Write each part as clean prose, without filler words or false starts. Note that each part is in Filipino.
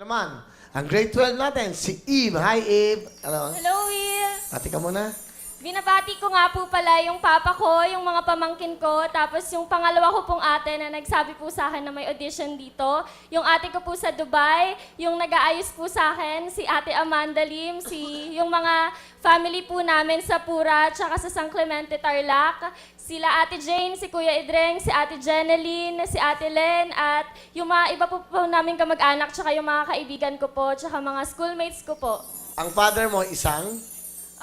Naman, ang grade 12 natin, si Eve. Hi, Eve. Hello. Hello, Will. Ate ka muna. Binabati ko nga po pala yung papa ko, yung mga pamangkin ko, tapos yung pangalawa ko pong ate na nagsabi po sa akin na may audition dito. Yung ate ko po sa Dubai, yung nag-aayos po sa akin, si ate Amanda Lim, yung mga family po namin sa Pura, tsaka sa San Clemente, Tarlac. Sila ate Jane, si Kuya Idreng, si ate Jeneline, si ate Len, at yung mga iba po namin kamag-anak, tsaka yung mga kaibigan ko po, tsaka mga schoolmates ko po. Ang father mo, isang.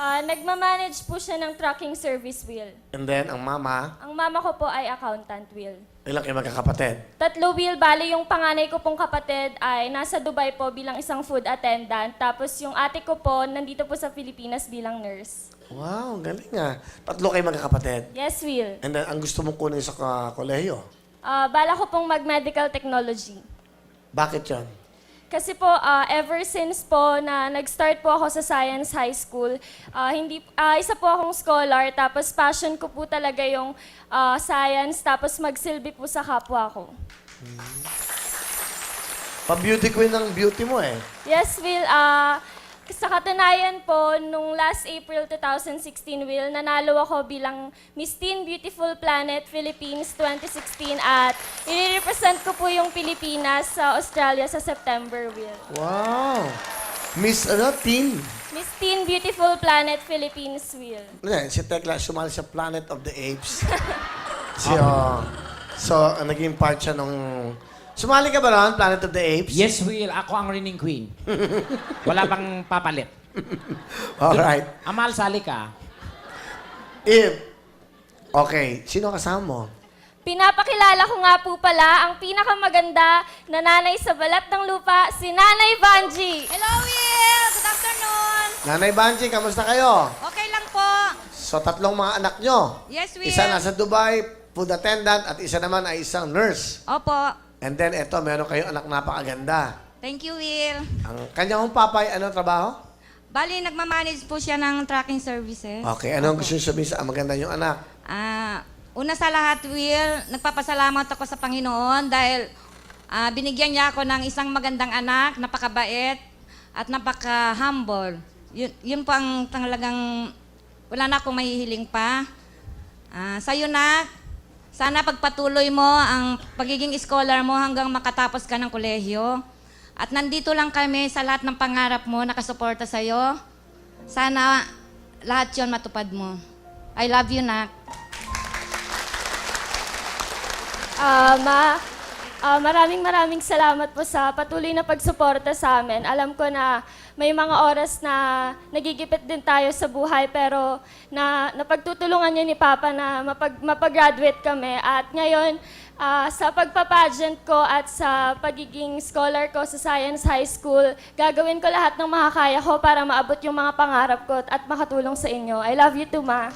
Nagmamanage po siya ng trucking service, Will. And then, ang mama, Ang mama ko po ay accountant, Will. ilang kayo magkakapatid? Tatlo, Will. Bali, yung panganay ko pong kapatid ay nasa Dubai po bilang isang food attendant. Tapos yung ate ko po, nandito po sa Pilipinas bilang nurse. Wow, galing ah. Tatlo kayo magkakapatid. Yes, Will. And then, ang gusto mong kunin sa kolehiyo? Bala ko pong mag-medical technology. Bakit yan? Kasi po, ever since po na nag-start po ako sa Science High School, isa po akong scholar, tapos passion ko po talaga yung science, tapos magsilbi po sa kapwa ko. Pa-beauty queen ng beauty mo eh. Yes, Will. Sa katunayan po, nung last April 2016, Will, nanalo ako bilang Miss Teen Beautiful Planet Philippines 2016 at i-represent ko po yung Pilipinas sa Australia sa September, Will. Wow. Miss, teen? Miss Teen Beautiful Planet Philippines, Will. Si Tekla, sumali sa Planet of the Apes. So, naging part siya nung... Sumali ka ba ron, Planet of the Apes? Yes, Will. Ako ang reigning queen. Wala pang papalit. Alright. Amal, sali ka. Eve, okay, sino kasama mo? Pinapakilala ko nga po pala ang pinakamaganda na nanay sa balat ng lupa, si Nanay Vanji. Hello, Will! Good afternoon! Nanay Banji, kamusta kayo? Okay lang po. So, tatlong mga anak nyo. Yes, Will. Isa nasa Dubai, food attendant, at isa naman ay isang nurse. Opo. And then, eto, meron kayong anak napakaganda. Thank you, Will. Ang kanyang papay, ano trabaho? Bali, nagmamanage po siya ng tracking services. Okay, ano ang gusto nyo sabihin sa maganda yung anak? Una sa lahat, Will, nagpapasalamat ako sa Panginoon dahil binigyan niya ako ng isang magandang anak, napakabait at napaka-humble. Yun po ang talagang wala na akong mahihiling pa. Sa'yo, nak, sana pagpatuloy mo ang pagiging scholar mo hanggang makatapos ka ng kolehiyo. At nandito lang kami sa lahat ng pangarap mo, nakasuporta sa'yo. Sana lahat yon matupad mo. I love you, nak. Maraming salamat po sa patuloy na pagsuporta sa amin. Alam ko na may mga oras na nagigipit din tayo sa buhay, pero napagtutulungan niyo ni Papa na mapag-graduate kami. At ngayon, sa pagpapageant ko at sa pagiging scholar ko sa Science High School, gagawin ko lahat ng makakaya ko para maabot yung mga pangarap ko at makatulong sa inyo. I love you too, Ma.